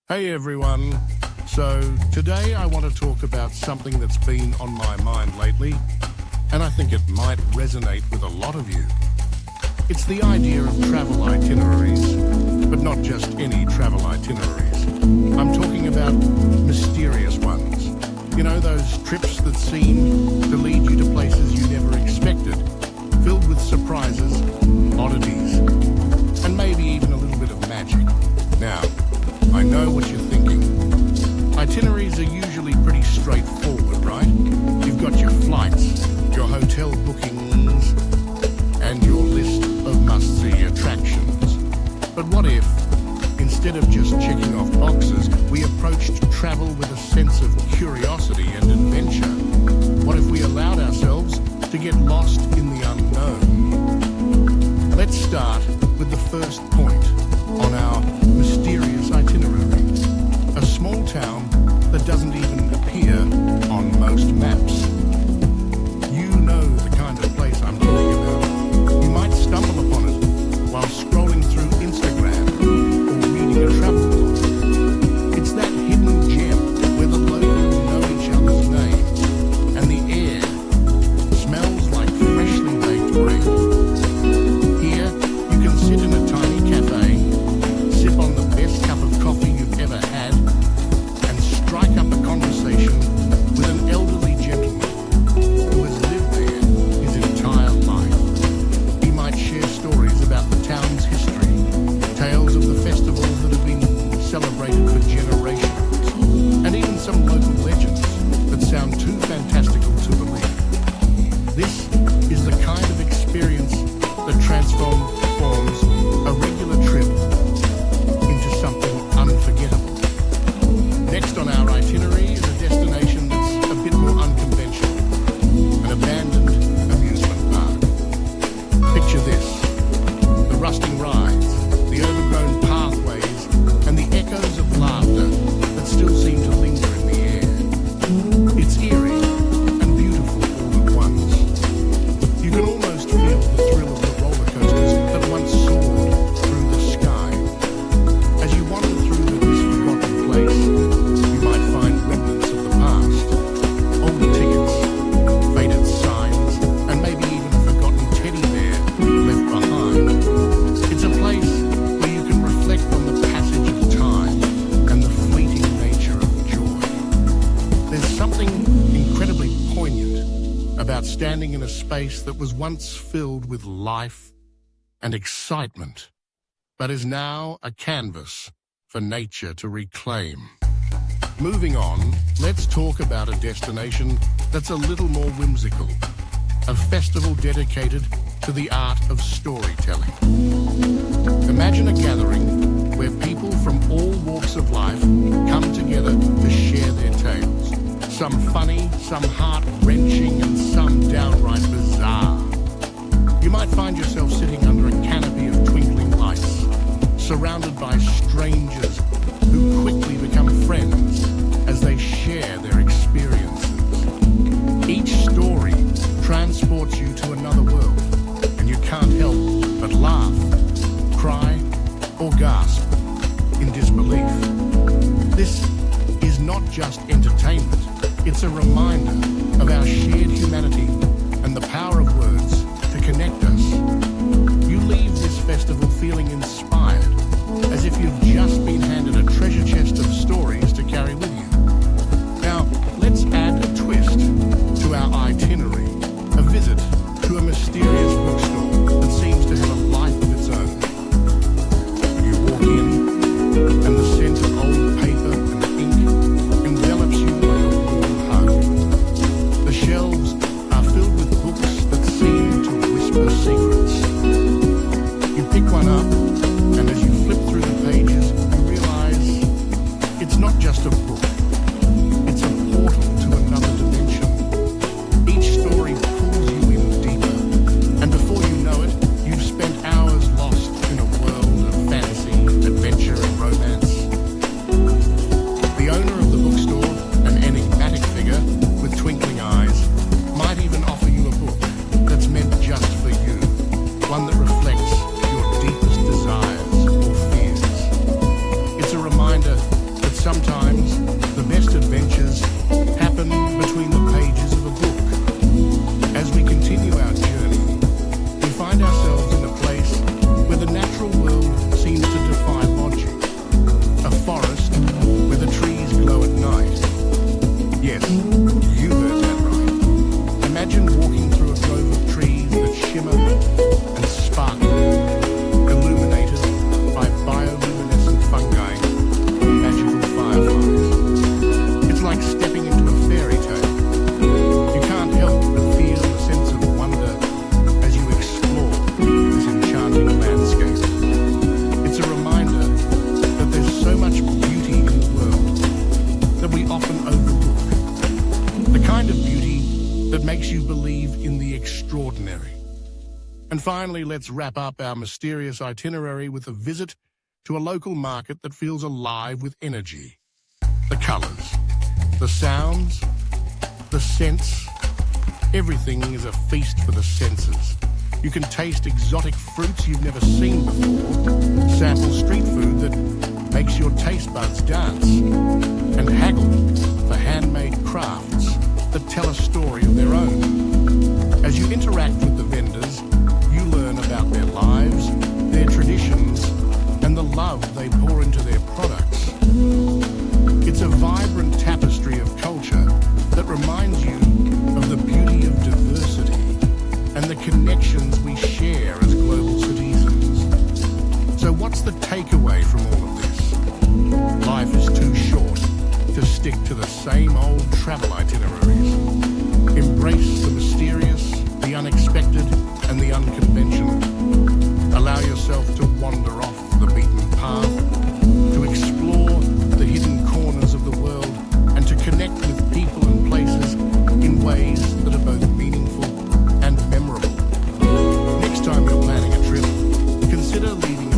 Hey everyone. So today I want to talk about something that's been on my mind lately, and I think it might resonate with a lot of you. It's the idea of travel itineraries, but not just any travel itineraries. I'm talking about mysterious ones. You know, those trips that seem to lead you to places you never expected, filled with surprises, oddities, and maybe even a little bit of magic. Now, I know what you're thinking. Itineraries are usually pretty straightforward, right? You've got your flights, your hotel bookings, and your list of must-see attractions. But what if, instead of just checking off boxes, we approached travel with a sense of curiosity and adventure? What if we allowed ourselves to get lost in the unknown? Let's start with the first point on our mysterious itinerary. A small town that doesn't even appear on most maps. You know the kind of place I'm talking about. You might stumble upon it while scrolling through Instagram or reading a travel blog. It's that hidden gem where the locals know each other's names and the air smells like freshly baked bread. Here, you can sit in a tiny cafe, sip on the best cup of coffee you've ever had, and strike up a conversation with an elderly gentleman who has lived there his entire life. He might share stories about the town's history, tales of the festivals that have been celebrated for generations, and even some local legends that sound too fantastical to believe. This is the kind of experience that transforms a regular trip into something unforgettable. Next on our itinerary is a destination that's a bit more unconventional, an abandoned amusement park. Picture this: the rusting rides, the overgrown pathways, and the echoes of laughter that still seem to linger in the air. It's eerie and beautiful all at once. You can almost feel the thrill of the roller coasters that once soared through the sky. As you wander through this forgotten place, you might find remnants of the past, old tickets, faded signs, and maybe even a forgotten teddy bear left behind. It's a place where you can reflect on the passage of time and the fleeting nature of joy. There's something incredibly poignant about standing in a space that was once filled with life and excitement, but is now a canvas for nature to reclaim. Moving on, let's talk about a destination that's a little more whimsical, a festival dedicated to the art of storytelling. Imagine a gathering where people from all walks of life come together to share their tales. Some funny, some heart-wrenching, and some downright bizarre. You might find yourself sitting under a canopy of twinkling lights, surrounded by strangers who quickly become friends as they share their experiences. Each story transports you to another world, and you can't help but laugh, cry, or gasp in disbelief. This is not just entertainment, it's a reminder of our shared humanity and the power of words to connect us. You leave this festival feeling inspired, as if you've just been handed a treasure chest of stories to carry with you. Now, let's add a twist to our itinerary, a visit to a mysterious bookstore that seems to have a life of its own. You walk in, and the scent of old paper and ink envelops you like a warm hug. The shelves are filled with books that seem to whisper secrets. You pick one up, and as you flip through the pages, you realize it's not just a book. It's a portal to another dimension. Each story pulls you in deeper, and before you know it, you've spent hours lost in a world of fantasy, adventure, and romance. The owner of the bookstore, an enigmatic figure with twinkling eyes, might even offer you a book that's meant just for you, one that reflects your deepest desires or fears. It's a reminder sometimes the best adventures happen between the pages of a book. As we continue our journey, we find ourselves in a place where the natural world seems to defy logic. A forest where the trees glow at night. Yes, you heard that right. Imagine walking through a grove of trees that shimmer and sparkle, illuminated by bioluminescent fungi and magical fireflies. It's like stepping into a fairy tale. You can't help but feel a sense of wonder as you explore this enchanting landscape. It's a reminder that there's so much beauty in the world that we often overlook. The kind of beauty that makes you believe in the extraordinary. And finally, let's wrap up our mysterious itinerary with a visit to a local market that feels alive with energy. The colours, the sounds, the scents, everything is a feast for the senses. You can taste exotic fruits you've never seen before, sample street food that makes your taste buds dance, and haggle for handmade crafts that tell a story of their own. As you interact with the vendors, you learn about their lives, their traditions, and the love they pour into their products. It's a vibrant tapestry of culture that reminds you of the beauty of diversity and the connections we share as global citizens. So what's the takeaway from all of this? Life is too short to stick to the same old travel itineraries. Embrace the mysterious, the unexpected, and the unconventional. Allow yourself to wander off the beaten path, to explore the hidden corners of the world, and to connect with people and places in ways that are both meaningful and memorable. Next time you're planning a trip, consider leaving